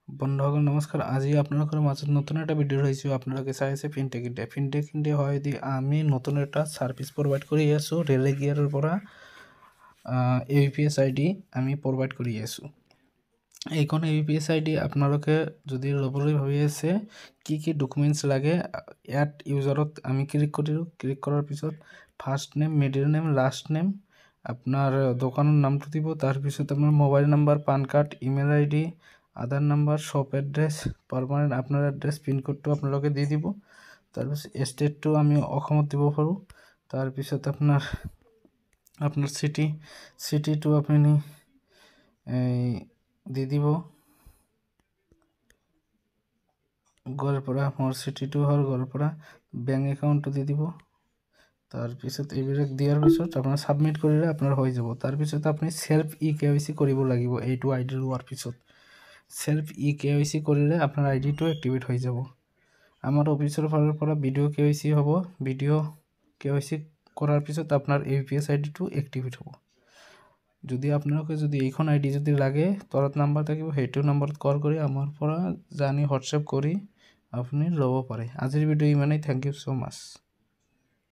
বন্ধুসকল নমস্কাৰ। আজি আপোনালোকৰ মাজত নতুন এটা ভিডিঅ' আহিছোঁ। আপোনালোকে চাই আছে ফিনটেক ইণ্ডিয়া। ফিনটেক ইণ্ডিয়া হয় দি আমি নতুন এটা সাৰ্ভিস প্ৰভাইড কৰি আছোঁ। ৰেলেগিয়াৰৰ পৰা AVPS ID আমি প্ৰভাইড কৰি আছোঁ। এইখন AVPS ID আপোনালোকে যদি ল'বলৈ ভাবি আছে কি ডকুমেন্টছ লাগে, ইয়াত ইউজাৰত আমি ক্লিক কৰিলোঁ। ক্লিক কৰাৰ পিছত first name, middle name, last name, আপনার দোকানের নামটা দিব। তারপিছত আপনার mobile number, PAN card, email ID, আধার নাম্বার, শপ এড্রেস, পারমানেন্ট আপনার এড্রেস, পিনকোডটো আপোনালোকে দি দিব। তাৰপিছত ষ্টেটটো আমি অসমত দিব পাৰোঁ। তাৰপিছত আপোনাৰ সিটিটো আপুনি দি দিব। গোৱালপাৰা, মোৰ সিটিটো হ'ল গোৱালপাৰা। বেংক একাউণ্টটো দি দিব। তাৰপিছত এইবিলাক দিয়াৰ পিছত আপোনাৰ সাবমিট কৰিলে আপোনাৰ হৈ যাব। তাৰপিছত আপুনি সেলফ KYC কৰিব লাগিব। এইটো আইডি লোৱাৰ পিছত সেলফ KYC কৰিলে আপোনাৰ আইডিটো এক্টিভেট হৈ যাব। আমাৰ অফিচৰ ফালৰ পৰা ভিডিঅ' KYC হ'ব। ভিডিঅ' KYC কৰাৰ পিছত আপোনাৰ AVPS আইডিটো এক্টিভেট হ'ব। যদি আপোনালোকে এইখন আইডি যদি লাগে, তলত নাম্বাৰ থাকিব, সেইটো নাম্বাৰত কল কৰি আমাৰ পৰা জানি হোৱাটছএপ কৰি আপুনি ল'ব পাৰে। আজিৰ ভিডিঅ' ইমানেই। থ্যাংক ইউ সো মাচ।